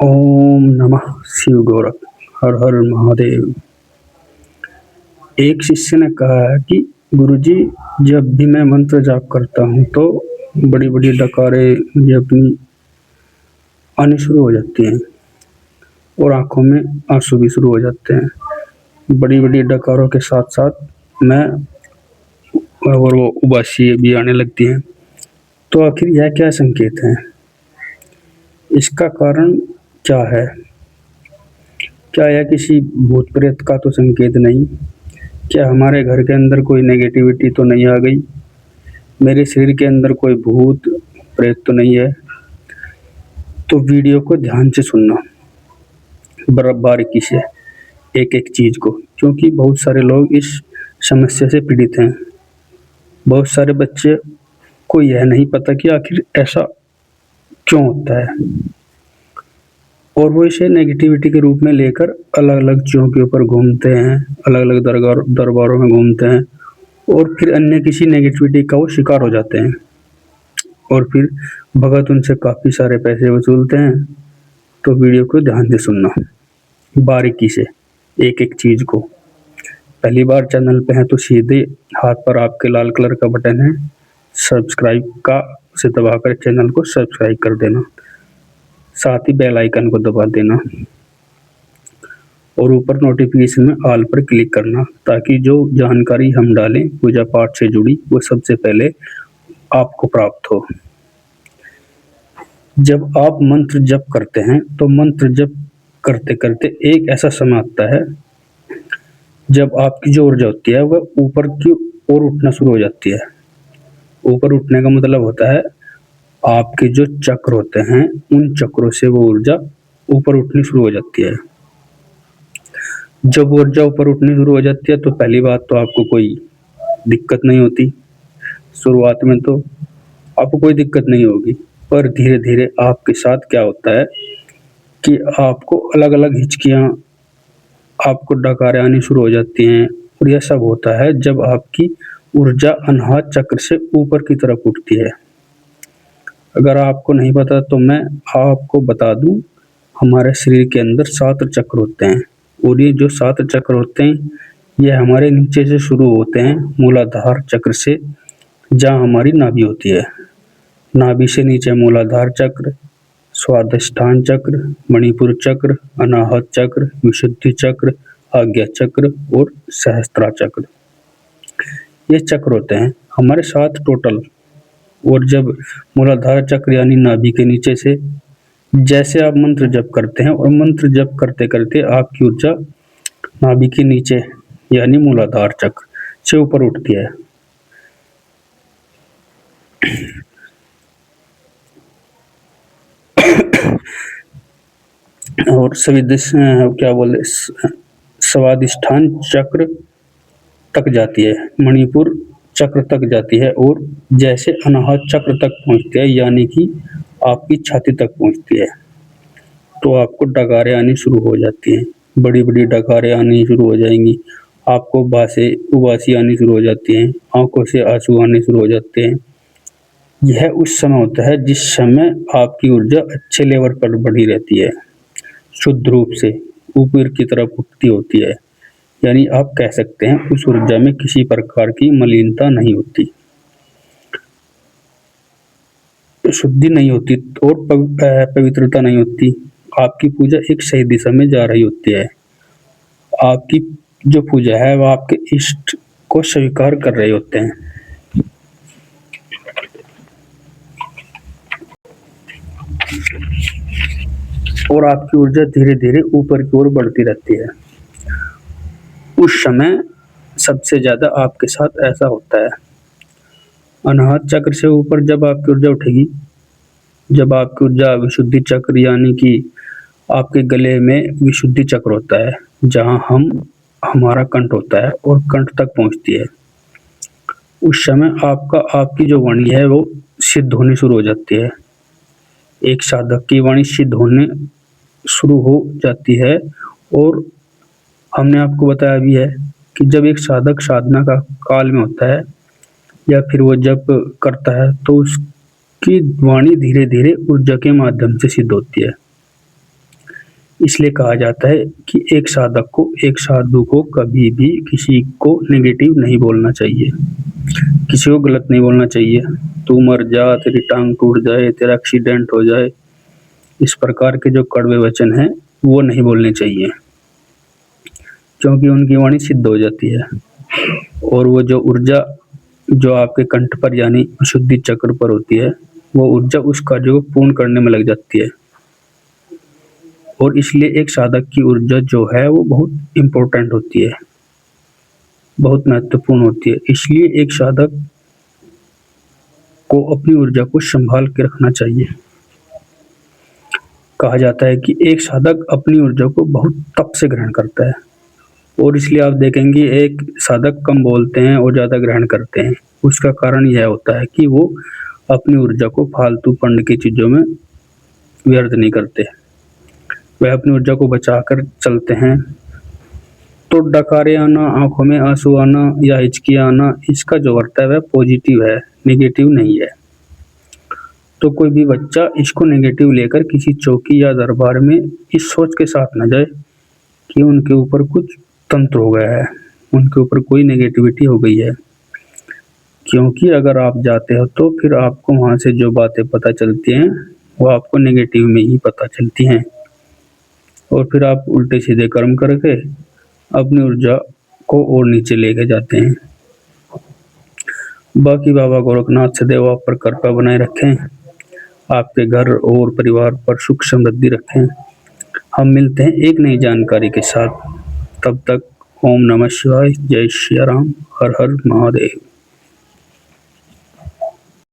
ओम नमः शिव गोरख। हर हर महादेव। एक शिष्य ने कहा है कि गुरुजी, जब भी मैं मंत्र जाप करता हूँ तो बड़ी बड़ी डकारें मुझे अपनी आनी शुरू हो जाती हैं और आंखों में आंसू भी शुरू हो जाते हैं। बड़ी बड़ी डकारों के साथ साथ मैं और वो उबासी भी आने लगती हैं। तो आखिर यह क्या संकेत है? इसका कारण क्या है? क्या यह किसी भूत प्रेत का तो संकेत नहीं? क्या हमारे घर के अंदर कोई नेगेटिविटी तो नहीं आ गई? मेरे शरीर के अंदर कोई भूत प्रेत तो नहीं है? तो वीडियो को ध्यान से सुनना, बारीकी से, एक एक चीज को, क्योंकि बहुत सारे लोग इस समस्या से पीड़ित हैं। बहुत सारे बच्चे को यह नहीं पता कि आखिर ऐसा क्यों होता है, और वो इसे नेगेटिविटी के रूप में लेकर अलग अलग चीज़ों के ऊपर घूमते हैं, अलग अलग दरबारों में घूमते हैं और फिर अन्य किसी नेगेटिविटी का वो शिकार हो जाते हैं और फिर भगत उनसे काफ़ी सारे पैसे वसूलते हैं। तो वीडियो को ध्यान से सुनना, बारीकी से, एक एक चीज़ को। पहली बार चैनल पे है तो सीधे हाथ पर आपके लाल कलर का बटन है सब्सक्राइब का, उसे दबाकर चैनल को सब्सक्राइब कर देना। साथ ही बेल आइकन को दबा देना और ऊपर नोटिफिकेशन में ऑल पर क्लिक करना, ताकि जो जानकारी हम डालें पूजा पाठ से जुड़ी वो सबसे पहले आपको प्राप्त हो। जब आप मंत्र जप करते हैं तो मंत्र जप करते करते एक ऐसा समय आता है जब आपकी जो ऊर्जा होती है वह ऊपर की ओर उठना शुरू हो जाती है। ऊपर उठने का मतलब होता है आपके जो चक्र होते हैं उन चक्रों से वो ऊर्जा ऊपर उठनी शुरू हो जाती है। जब ऊर्जा ऊपर उठनी शुरू हो जाती है तो पहली बात तो आपको कोई दिक्कत नहीं होती। शुरुआत में तो आपको कोई दिक्कत नहीं होगी, पर धीरे धीरे आपके साथ क्या होता है कि आपको अलग अलग हिचकियाँ, आपको डकारें आनी शुरू हो जाती हैं। और यह सब होता है जब आपकी ऊर्जा अनाहत चक्र से ऊपर की तरफ उठती है। अगर आपको नहीं पता तो मैं आपको बता दूं, हमारे शरीर के अंदर 7 चक्र होते हैं और ये जो 7 चक्र होते हैं ये हमारे नीचे से शुरू होते हैं, मूलाधार चक्र से, जहाँ हमारी नाभि होती है। नाभि से नीचे मूलाधार चक्र, स्वादिष्ठान चक्र, मणिपुर चक्र, अनाहत चक्र, विशुद्धि चक्र, आज्ञा चक्र और सहस्त्रा चक्र। ये चक्र होते हैं हमारे 7 टोटल। और जब मूलाधार चक्र यानी नाभि के नीचे से जैसे आप मंत्र जप करते हैं और मंत्र जप करते करते आपकी ऊर्जा नाभि के नीचे यानी मूलाधार चक्र से ऊपर उठती है। और सभी क्या बोले, स्वादिष्ठान चक्र तक जाती है, मणिपुर चक्र तक जाती है और जैसे अनाहत चक्र तक पहुंचती है यानी कि आपकी छाती तक पहुंचती है तो आपको डकारें आनी शुरू हो जाती हैं। बड़ी बड़ी डकारें आनी शुरू हो जाएंगी, आपको उबासी आनी शुरू हो जाती हैं, आंखों से आंसू आने शुरू हो जाते हैं। यह उस समय होता है जिस समय आपकी ऊर्जा अच्छे लेवल पर बढ़ी रहती है, शुद्ध रूप से ऊपर की तरफ उठती होती है। यानी आप कह सकते हैं उस ऊर्जा में किसी प्रकार की मलिनता नहीं होती, शुद्धि नहीं होती और पवित्रता नहीं होती। आपकी पूजा एक सही दिशा में जा रही होती है। आपकी जो पूजा है वह आपके इष्ट को स्वीकार कर रहे होते हैं। और आपकी ऊर्जा धीरे धीरे ऊपर की ओर बढ़ती रहती है। उस समय सबसे ज्यादा आपके साथ ऐसा होता है। अनाहत चक्र से ऊपर जब आपकी ऊर्जा उठेगी, जब आपकी ऊर्जा विशुद्धि चक्र यानी कि आपके गले में विशुद्धि चक्र होता है जहां हमारा कंठ होता है और कंठ तक पहुंचती है, उस समय आपकी जो वाणी है वो सिद्ध होनी शुरू हो जाती है। एक साधक की वाणी सिद्ध होने शुरू हो जाती है। और हमने आपको बताया भी है कि जब एक साधक साधना का काल में होता है या फिर वो जप करता है तो उसकी वाणी धीरे धीरे ऊर्जा के माध्यम से सिद्ध होती है। इसलिए कहा जाता है कि एक साधक को, एक साधु को कभी भी किसी को नेगेटिव नहीं बोलना चाहिए, किसी को गलत नहीं बोलना चाहिए। तू मर जा, तेरी टांग टूट जाए, तेरा एक्सीडेंट हो जाए, इस प्रकार के जो कड़वे वचन हैं वो नहीं बोलने चाहिए, क्योंकि उनकी वाणी सिद्ध हो जाती है और वो जो ऊर्जा जो आपके कंठ पर यानी शुद्धि चक्र पर होती है, वो ऊर्जा उस कार्य को पूर्ण करने में लग जाती है। और इसलिए एक साधक की ऊर्जा जो है वो बहुत इम्पोर्टेंट होती है, बहुत महत्वपूर्ण होती है। इसलिए एक साधक को अपनी ऊर्जा को संभाल के रखना चाहिए। कहा जाता है कि एक साधक अपनी ऊर्जा को बहुत तप से ग्रहण करता है, और इसलिए आप देखेंगे एक साधक कम बोलते हैं और ज़्यादा ग्रहण करते हैं। उसका कारण यह होता है कि वो अपनी ऊर्जा को फालतू पंड की चीज़ों में व्यर्थ नहीं करते, वह अपनी ऊर्जा को बचा कर चलते हैं। तो डकारे आना, आंखों में आंसू आना या हिचकी आना, इसका जो अर्थ है वह पॉजिटिव है, नेगेटिव नहीं है। तो कोई भी बच्चा इसको नेगेटिव लेकर किसी चौकी या दरबार में इस सोच के साथ न जाए कि उनके ऊपर कुछ तंत्र हो गया है, उनके ऊपर कोई नेगेटिविटी हो गई है। क्योंकि अगर आप जाते हो तो फिर आपको वहाँ से जो बातें पता चलती हैं वो आपको नेगेटिव में ही पता चलती हैं, और फिर आप उल्टे सीधे कर्म करके अपनी ऊर्जा को और नीचे लेके जाते हैं। बाकी बाबा गोरखनाथ सदैव आप पर कृपा बनाए रखें, आपके घर और परिवार पर सुख समृद्धि रखें। हम मिलते हैं एक नई जानकारी के साथ, तब तक ओम नमः शिवाय, जय श्री राम, हर हर महादेव।